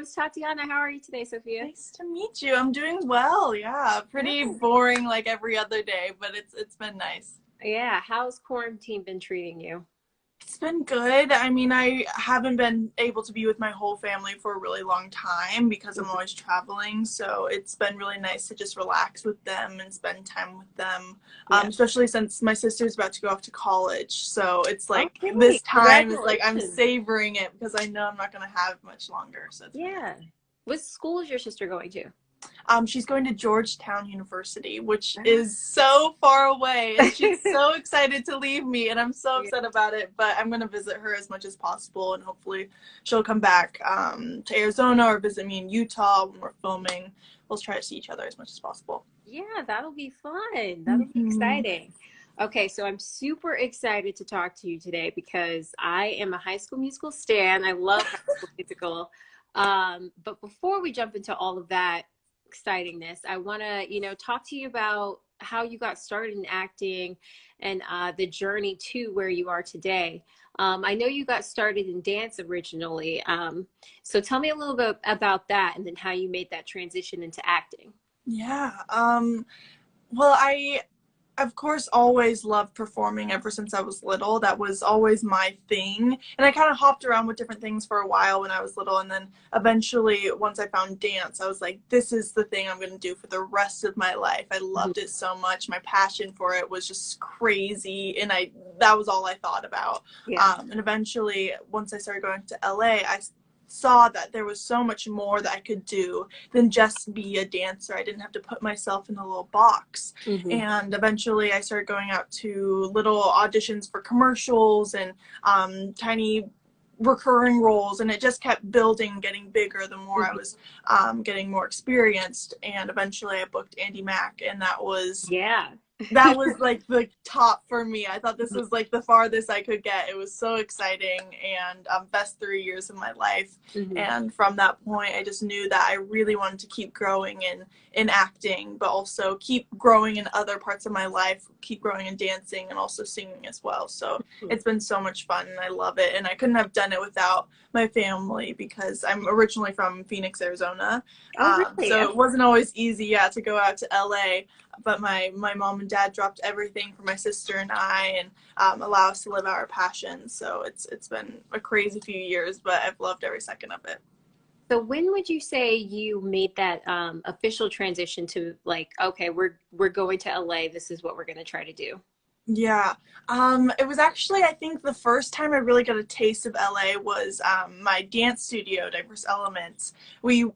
is Tatyana. How are you today, Sofia? Nice to meet you. I'm doing well. Yeah, pretty boring like every other day, but it's been nice. Yeah, how's quarantine been treating you? It's been good. I mean, I haven't been able to be with my whole family for a really long time because I'm always traveling. So it's been really nice to just relax with them and spend time with them, Yeah. especially since my sister's about to go off to college. So it's like Okay, this time is like I'm congratulations. savoring it because I know I'm not going to have much longer. So it's been nice. Yeah. What school is your sister going to? She's going to Georgetown University, which Ah, is so far away, and she's so excited to leave me, and I'm so yeah. upset about it. But I'm gonna visit her as much as possible, and hopefully she'll come back to Arizona or visit me in Utah when we're filming. We'll try to see each other as much as possible. Yeah, that'll be fun. That'll be Hmm. exciting. Okay, so I'm super excited to talk to you today because I am a High School Musical stan. I love High School Musical. But before we jump into all of that excitingness, I want to, talk to you about how you got started in acting and the journey to where you are today. I know you got started in dance originally. So tell me a little bit about that and then how you made that transition into acting. Yeah. Well, I of course always loved performing ever since I was little. That was always my thing. And I kind of hopped around with different things for a while when I was little, and then eventually once I found dance, I was like, this is the thing I'm going to do for the rest of my life. I loved it so much. My passion for it was just crazy, and I that was all I thought about. Yeah. And eventually once I started going to LA, I saw that there was so much more that I could do than just be a dancer. I didn't have to put myself in a little box. Hmm. And eventually I started going out to little auditions for commercials and tiny recurring roles, and it just kept building, getting bigger the more I was getting more experienced. And eventually I booked Andy Mack, and Yeah. that was like the top for me. I thought this was like the farthest I could get. It was so exciting, and best 3 years of my life. Hmm. And from that point, I just knew that I really wanted to keep growing in acting, but also keep growing in other parts of my life, keep growing in dancing and also singing as well. So it's been so much fun, and I love it. And I couldn't have done it without my family because I'm originally from Phoenix, Arizona. Oh, really? So Okay. it wasn't always easy, yeah, to go out to LA, but my mom and dad dropped everything for my sister and I, and allow us to live out our passion. So it's been a crazy few years, but I've loved every second of it. So when would you say you made that official transition to like, okay, we're going to LA. This is what we're going to try to do. Yeah. It was actually, I think the first time I really got a taste of LA was my dance studio, Diverse Elements.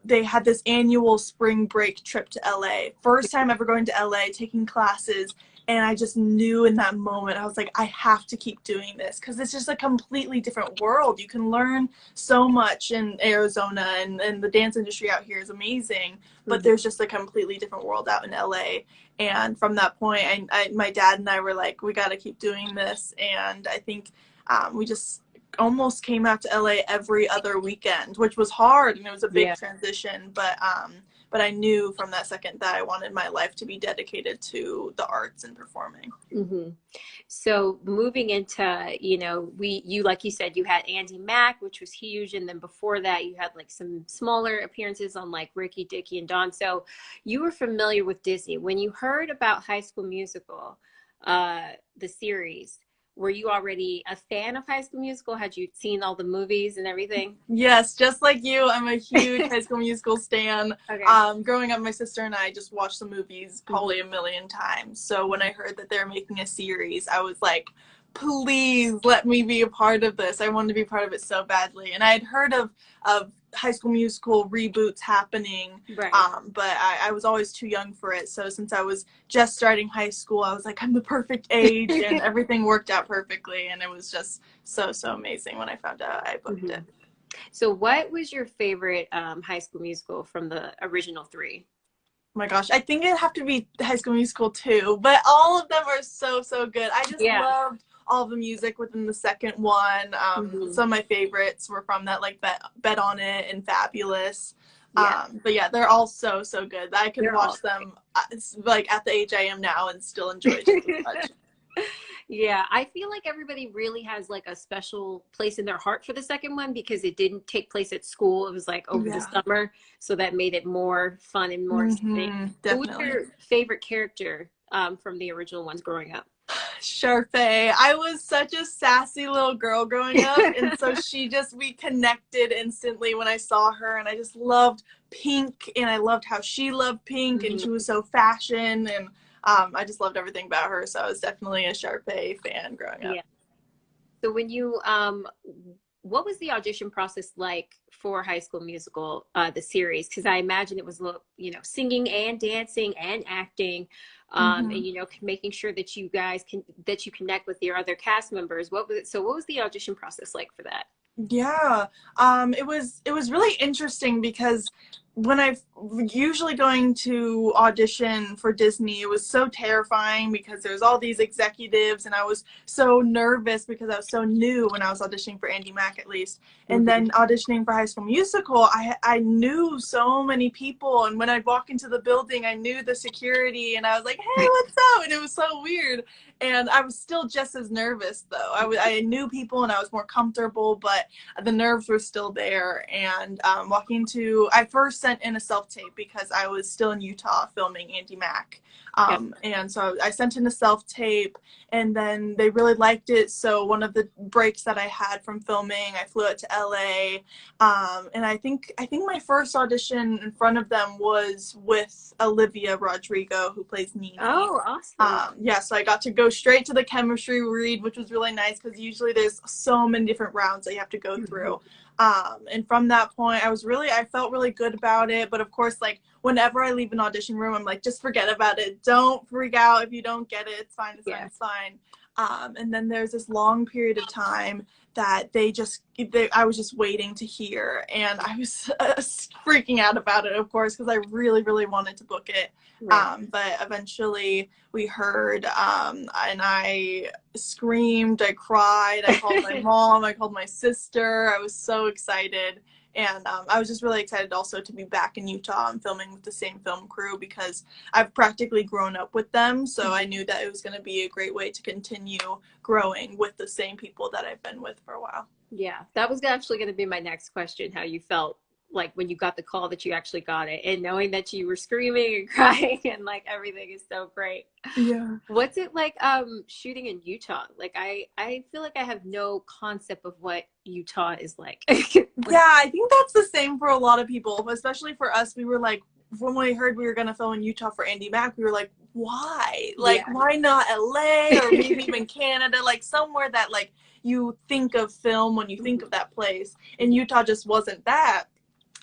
They had this annual spring break trip to LA. First time ever going to LA, taking classes, and I just knew in that moment, I was like, I have to keep doing this because it's just a completely different world. You can learn so much in Arizona, and the dance industry out here is amazing, but Mhm. there's just a completely different world out in LA. And from that point, my dad and I were like, we got to keep doing this. And I think we just almost came out to LA every other weekend, which was hard, and it was a big Yeah. transition. But I knew from that second that I wanted my life to be dedicated to the arts and performing. Hmm. So moving into, you like you said, you had Andy Mack, which was huge, and then before that, you had like some smaller appearances on like Ricky, Dickie, and Dawn. So you were familiar with Disney. When you heard about High School Musical, the series, were you already a fan of High School Musical? Had you seen all the movies and everything? Yes, just like you, I'm a huge High School Musical stan. Okay. Growing up, my sister and I just watched the movies Mhm. probably a million times. So when I heard that they're making a series, I was like, please let me be a part of this. I wanted to be part of it so badly. And I had heard of High School Musical reboots happening, Right. but I was always too young for it. So since I was just starting high school, I was like, I'm the perfect age, and everything worked out perfectly. And it was just so, so amazing when I found out I booked it. Mhm. So what was your favorite High School Musical from the original three? Oh my gosh, I think it'd have to be High School Musical too, but all of them are so, so good. I just Yeah. loved all the music within the second one. Hmm. Some of my favorites were from that, like Bet on It and Fabulous. Yeah. But yeah, they're all so, so good. I could They're all watch them like at the age I am now and still enjoy just as great. much. Yeah, I feel like everybody really has like a special place in their heart for the second one because it didn't take place at school. It was like over the Yeah. summer, so that made it more fun and more exciting. Who was Definitely. your favorite character from the original ones growing up? Sharpay. I was such a sassy little girl growing up, and so we connected instantly when I saw her, and I just loved pink, and I loved how she loved pink, and she Mhm. was so fashion, and I just loved everything about her, so I was definitely a Sharpay fan growing up. Yeah. So when you what was the audition process like for High School Musical, the series? Because I imagine it was, singing and dancing and acting, and Mm-hmm. making sure that you guys that you connect with your other cast members. What was the audition process like for that? Yeah, it was really interesting because when I usually going to audition for Disney, it was so terrifying because there was all these executives, and I was so nervous because I was so new when I was auditioning for Andy Mack, at least. And Hmm. then auditioning for High School Musical, I knew so many people, and when I'd walk into the building, I knew the security, and I was like, "Hey, what's up?" And it was so weird. And I was still just as nervous though. I knew people and I was more comfortable, but the nerves were still there. And I first sent in a self tape because I was still in Utah filming Andy Mack. Yeah. And so I sent in a self tape, and then they really liked it. So one of the breaks that I had from filming, I flew out to LA. And I think my first audition in front of them was with Olivia Rodrigo, who plays Nini. Oh, awesome. Yeah, so I got to go straight to the chemistry read, which was really nice because usually there's so many different rounds that you have to go Mhm. through. And from that point, I felt really good about it. But of course, like whenever I leave an audition room, I'm like, just forget about it. Don't freak out if you don't get it. It's fine. It's fine. Yeah. It's fine. And then there's this long period of time that I was just waiting to hear, and I was freaking out about it, of course, because I really, really wanted to book it. Right. But eventually we heard, and I screamed, I cried, I called my mom, I called my sister. I was so excited. And I was just really excited also to be back in Utah and filming with the same film crew because I've practically grown up with them. So I knew that it was going to be a great way to continue growing with the same people that I've been with for a while. Yeah, that was actually going to be my next question, how you felt like when you got the call that you actually got it and knowing that you were screaming and crying and like everything is so great. Yeah. What's it like shooting in Utah? Like I feel like I have no concept of what Utah is like. Yeah, I think that's the same for a lot of people, especially for us. We were like, when we heard we were going to film in Utah for Andy Mack, we were like, why? Like, Yeah. why not LA or maybe even Canada? Like, somewhere that, like, you think of film when you think of that place. And Utah just wasn't that.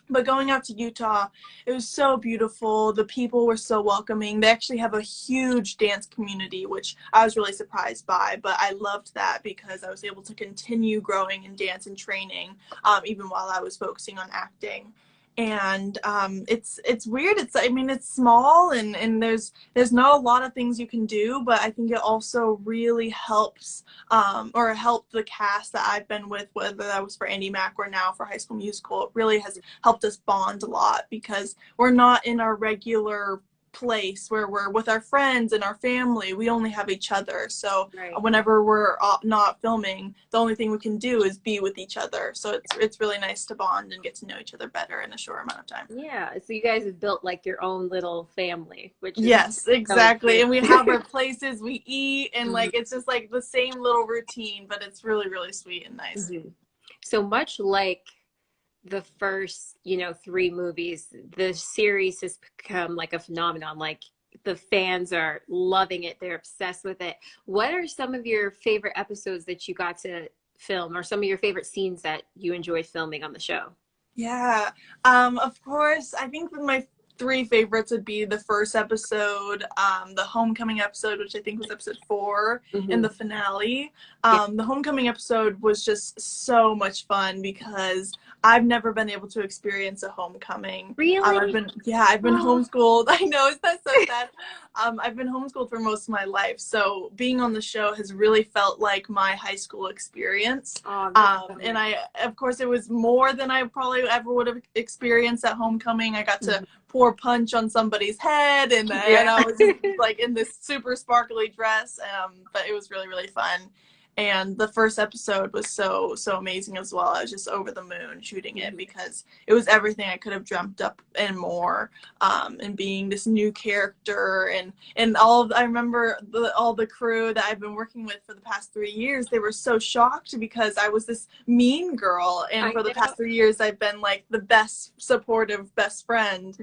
But going out to Utah, it was so beautiful. The people were so welcoming. They actually have a huge dance community, which I was really surprised by. But I loved that because I was able to continue growing in dance and training, even while I was focusing on acting. And it's weird. It's small, and there's not a lot of things you can do. But I think it also really helps, or helped the cast that I've been with, whether that was for Andy Mack or now for High School Musical. It really has helped us bond a lot because we're not in our regular place where we're with our friends and our family. We only have each other. So Right. whenever we're not filming, the only thing we can do is be with each other. So it's really nice to bond and get to know each other better in a short amount of time. Yeah. So you guys have built like your own little family, which is Yes, so exactly. cool. And we have our places we eat, and Mhm. like it's just like the same little routine, but it's really, really sweet and nice. Mhm. So much like the first, three movies, the series has become like a phenomenon. Like the fans are loving it. They're obsessed with it. What are some of your favorite episodes that you got to film or some of your favorite scenes that you enjoyed filming on the show? Yeah. Of course, I think my three favorites would be the first episode, the homecoming episode, which I think was episode 4, and Hmm. the finale. Yeah. The homecoming episode was just so much fun because I've never been able to experience a homecoming. Really? I've been Oh, homeschooled. I know, is that so sad? I've been homeschooled for most of my life, so being on the show has really felt like my high school experience. oh, that's so And nice. of course, it was more than I probably ever would have experienced at homecoming. I got to Mhm. pour punch on somebody's head, and I was just, like in this super sparkly dress. But it was really, really fun. And the first episode was so amazing as well. I was just over the moon shooting it because it was everything I could have dreamt up and more. And being this new character and I remember all the crew that I've been working with for the past 3 years, they were so shocked because I was this mean girl. And for the past 3 years, I've been like the best supportive best friend.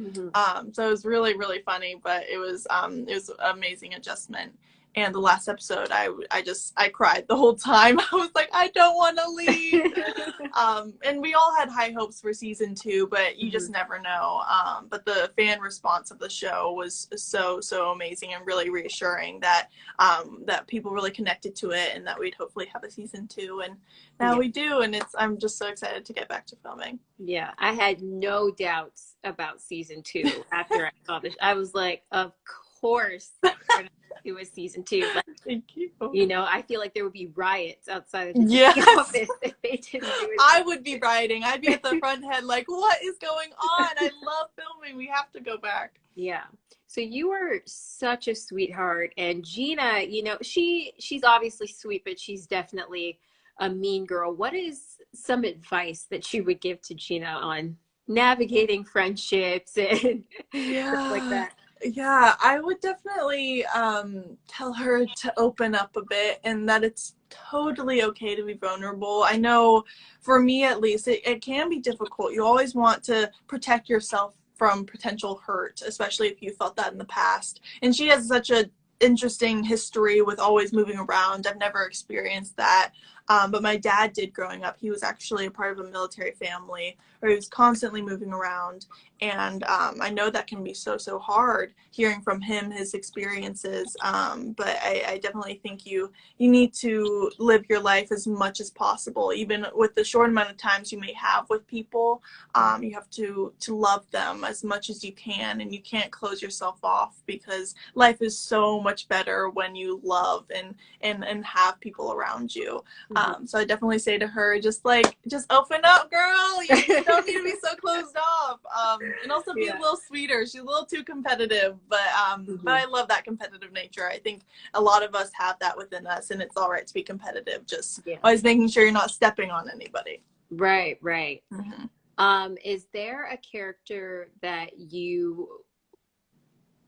So it was really, really funny, but it was an amazing adjustment. And the last episode, I cried the whole time. I was like, I don't want to leave. And we all had high hopes for season 2, but you just never know. But the fan response of the show was so amazing and really reassuring that that people really connected to it and that we'd hopefully have a season 2. And now we do. And I'm just so excited to get back to filming. Yeah, I had no doubts about season 2 after I saw this. I was like, of course. It was season 2. Like, thank you. You know, I feel like there would be riots outside of the office if they didn't do it. I would be rioting. I'd be at the front head like, what is going on? I love filming. We have to go back. Yeah. So you were such a sweetheart. And Gina, you know, she's obviously sweet, but she's definitely a mean girl. What is some advice that you would give to Gina on navigating friendships and stuff like that? Yeah, I would definitely tell her to open up a bit and that it's totally okay to be vulnerable. I know for me at least, it can be difficult. You always want to protect yourself from potential hurt, especially if you felt that in the past. And she has such a interesting history with always moving around. I've never experienced that. But my dad did growing up. He was actually a part of a military family where he was constantly moving around. And I know that can be so hard hearing from him, his experiences. But I definitely think you need to live your life as much as possible. Even with the short amount of times you may have with people, you have to love them as much as you can. And you can't close yourself off because life is so much better when you love and have people around you. So I definitely say to her, just open up, girl. You don't need to be so closed off. And also be a little sweeter. She's a little too competitive, but I love that competitive nature. I think a lot of us have that within us, and it's all right to be competitive. Just always making sure you're not stepping on anybody. Right. Is there a character that you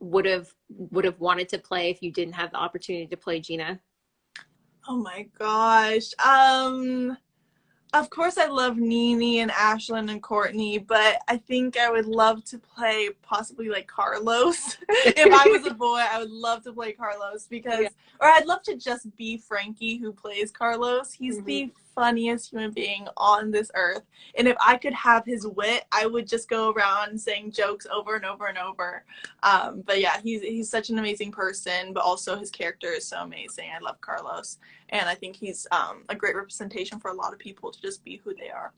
would have wanted to play if you didn't have the opportunity to play Gina? Oh my gosh. Of course I love Nene and Ashlyn and Courtney, but I think I would love to play possibly like Carlos. If I was a boy, I would love to play Carlos or I'd love to just be Frankie who plays Carlos. He's the funniest human being on this earth. And if I could have his wit, I would just go around saying jokes over and over and over. But yeah, he's such an amazing person, but also his character is so amazing. I love Carlos. And I think he's a great representation for a lot of people to just be who they are.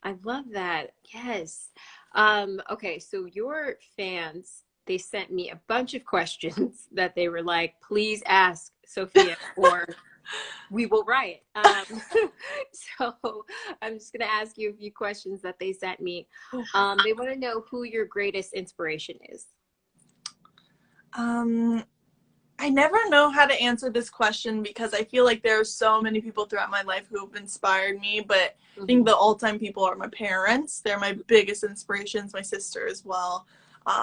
I love that. Yes. Okay, so your fans, they sent me a bunch of questions that they were like, please ask Sofia or we will riot. So I'm just going to ask you a few questions that they sent me. They want to know who your greatest inspiration is. I never know how to answer this question because I feel like there are so many people throughout my life who have inspired me, but I think the all-time people are my parents. They're my biggest inspirations, my sister as well,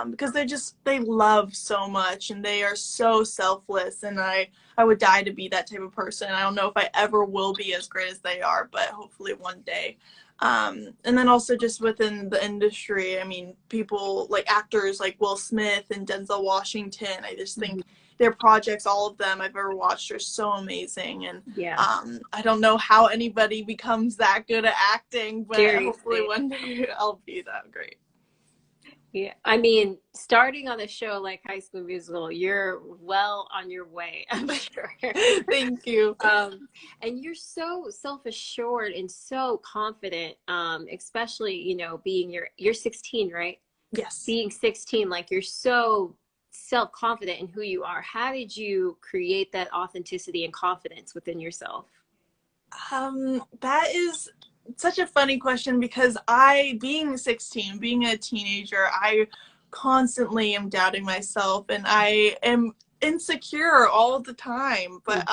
because they love so much and they are so selfless, and I would die to be that type of person. I don't know if I ever will be as great as they are, but hopefully one day. And then also just within the industry, I mean, people like actors like Will Smith and Denzel Washington, I just think their projects, all of them I've ever watched, are so amazing. And I don't know how anybody becomes that good at acting, but hopefully one day I'll be that great. Yeah, I mean, starting on a show like High School Musical, you're well on your way, I'm sure. Thank you. And you're so self-assured and so confident, especially, you know, you're 16, right? Yes. Being 16, like you're so self-confident in who you are. How did you create that authenticity and confidence within yourself? That is such a funny question because being 16, being a teenager, I constantly am doubting myself, and I am insecure all the time. But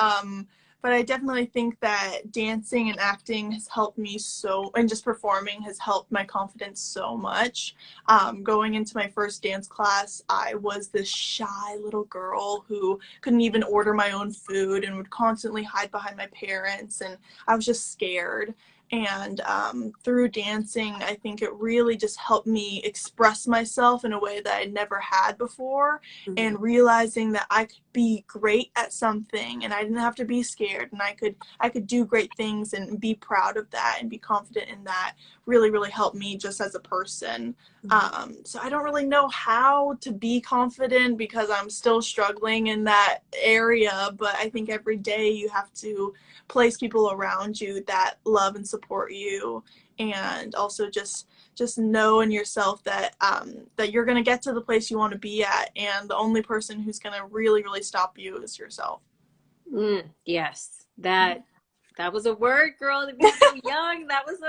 I definitely think that dancing and acting has helped me so, and just performing has helped my confidence so much. Going into my first dance class, I was this shy little girl who couldn't even order my own food and would constantly hide behind my parents, and I was just scared. And through dancing, I think it really just helped me express myself in a way that I never had before, and realizing that I could be great at something and I didn't have to be scared, and I could do great things and be proud of that and be confident in that really, really helped me just as a person. So I don't really know how to be confident because I'm still struggling in that area, but I think every day you have to place people around you that love and support you, and also just know in yourself that that you're going to get to the place you want to be at, and the only person who's going to really, really stop you is yourself. Yes, that was a word, girl, to be so young. That was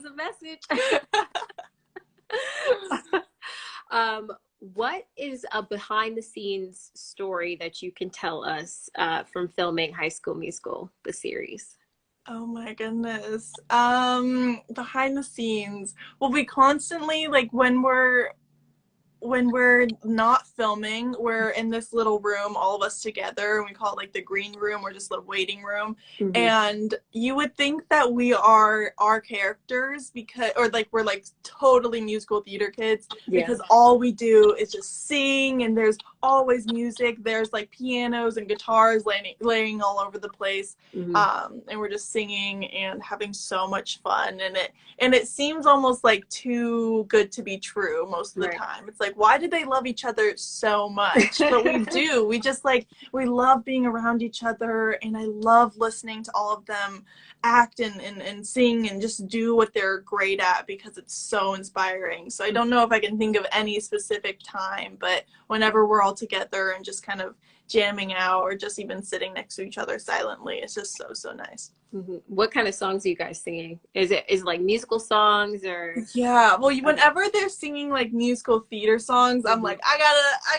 a message. What is a behind the scenes story that you can tell us from filming High School Musical, the series? Oh my goodness. Behind the scenes. Well, we constantly, like, when we're not filming, we're in this little room, all of us together, and we call it like the green room, or just the waiting room. And you would think that we are our characters, because, or like we're like totally musical theater kids, because all we do is just sing, and there's always music. There's like pianos and guitars laying all over the place. And we're just singing and having so much fun, and it seems almost like too good to be true most of the time. It's like, why do they love each other so much? But we do. We just like, we love being around each other, and I love listening to all of them act and sing and just do what they're great at, because it's so inspiring. So I don't know if I can think of any specific time, but whenever we're all together and just kind of jamming out, or just even sitting next to each other silently, it's just so nice. What kind of songs are you guys singing? Is it like musical songs, or? Yeah, well, whenever they're singing like musical theater songs, I'm like, I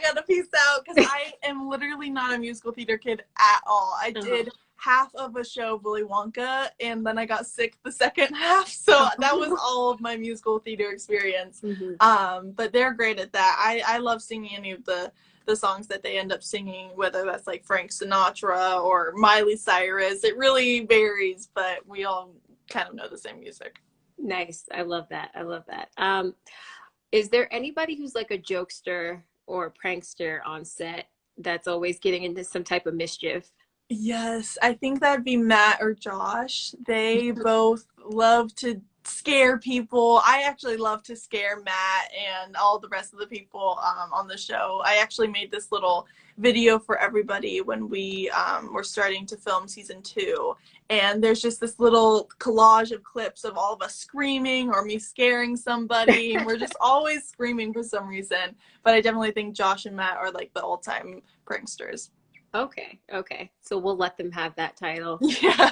gotta peace out, because I am literally not a musical theater kid at all. I did half of a show, Willy Wonka, and then I got sick the second half, so that was all of my musical theater experience. But they're great at that. I love singing any of the songs that they end up singing, whether that's like Frank Sinatra or Miley Cyrus. It really varies, but we all kind of know the same music. Nice. I love that. I love that. Is there anybody who's like a jokester or a prankster on set that's always getting into some type of mischief? Yes, I think that'd be Matt or Josh. They both love to scare people. I actually love to scare Matt and all the rest of the people on the show. I actually made this little video for everybody when we were starting to film season 2. And there's just this little collage of clips of all of us screaming or me scaring somebody. And we're just always screaming for some reason. But I definitely think Josh and Matt are like the all-time pranksters. Okay. So we'll let them have that title. Yeah.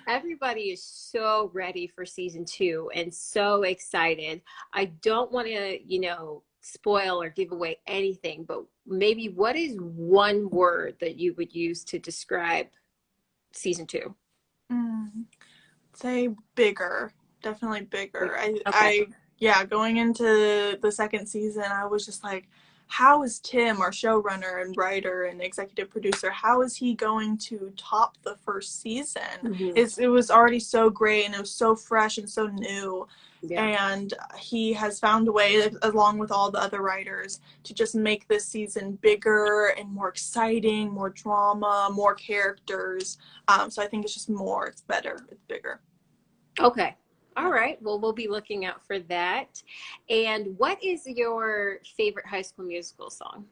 Everybody is so ready for season 2 and so excited. I don't want to, spoil or give away anything, but maybe what is one word that you would use to describe season 2? Say bigger. Definitely bigger. Going into the second season, I was just like, how is Tim, our showrunner and writer and executive producer, how is he going to top the first season? It was already so great, and it was so fresh and so new. And he has found a way, along with all the other writers, to just make this season bigger and more exciting, more drama, more characters. So I think it's just more, it's better, it's bigger. Okay. All right. Well, we'll be looking out for that. And what is your favorite High School Musical song?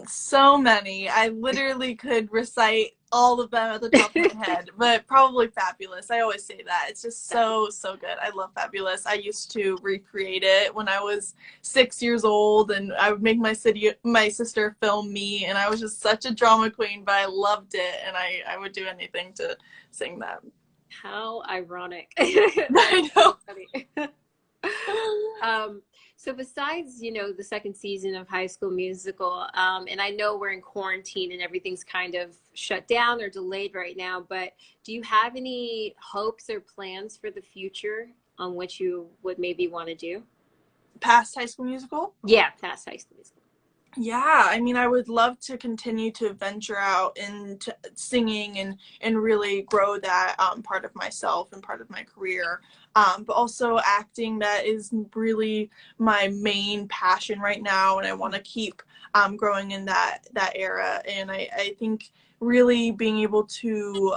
So many. I literally could recite all of them at the top of my head, but probably Fabulous. I always say that. It's just so good. I love Fabulous. I used to recreate it when I was 6 years old, and I would make my sister film me, and I was just such a drama queen, but I loved it, and I would do anything to sing that. How ironic. I know. So besides, the second season of High School Musical, and I know we're in quarantine and everything's kind of shut down or delayed right now, but do you have any hopes or plans for the future on what you would maybe want to do? Past High School Musical? Yeah, past High School Musical. Yeah, I mean, I would love to continue to venture out into singing and really grow that part of myself and part of my career. But also acting, that is really my main passion right now, and I want to keep growing in that era. And I think really being able to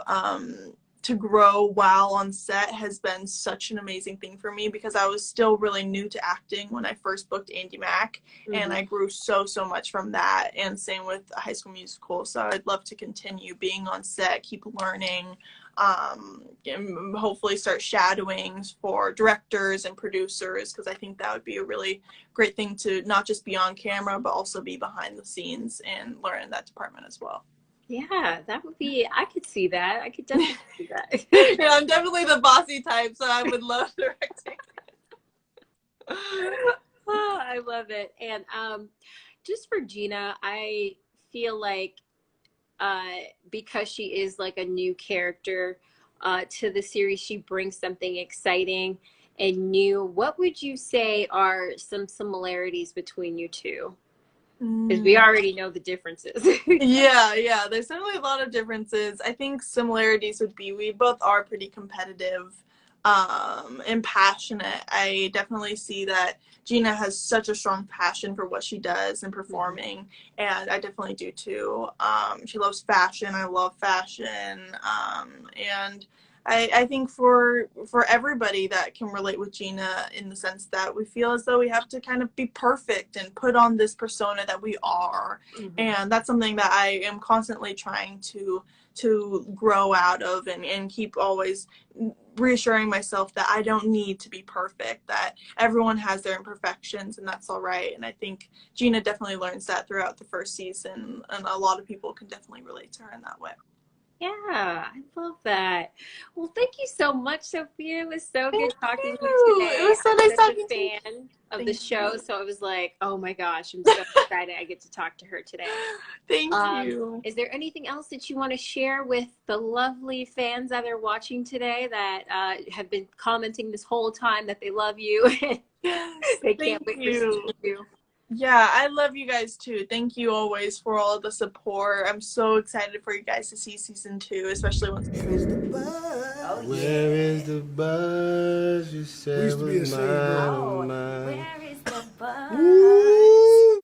grow while on set has been such an amazing thing for me, because I was still really new to acting when I first booked Andy Mack, and I grew so much from that, and same with High School Musical. So I'd love to continue being on set, keep learning, and hopefully start shadowing for directors and producers, because I think that would be a really great thing to not just be on camera, but also be behind the scenes and learn in that department as well. Yeah, that would be, I could see that. I could definitely see that. Yeah, I'm definitely the bossy type, so I would love directing. Oh, I love it. And just for Gina, I feel like because she is like a new character to the series, she brings something exciting and new. What would you say are some similarities between you two? Because we already know the differences. Yeah, there's definitely a lot of differences. I think similarities would be we both are pretty competitive and passionate. I definitely see that Gina has such a strong passion for what she does and performing, and I definitely do too. She loves fashion. I love fashion, and I think for everybody that can relate with Gina, in the sense that we feel as though we have to kind of be perfect and put on this persona that we are. And that's something that I am constantly trying to grow out of, and keep always reassuring myself that I don't need to be perfect, that everyone has their imperfections and that's all right. And I think Gina definitely learns that throughout the first season, and a lot of people can definitely relate to her in that way. Yeah, I love that. Well, thank you so much, Sophia. It was so good talking to you today. It was so nice talking to you. I'm such a fan of the show, so I was like, oh my gosh, I'm so excited I get to talk to her today. Thank you. Is there anything else that you want to share with the lovely fans that are watching today that have been commenting this whole time that they love you? They can't wait to see you. Yeah, I love you guys too. Thank you always for all the support. I'm so excited for you guys to see season 2, especially once. Where is the buzz? Where is the buzz? You said was mine. Where is the buzz?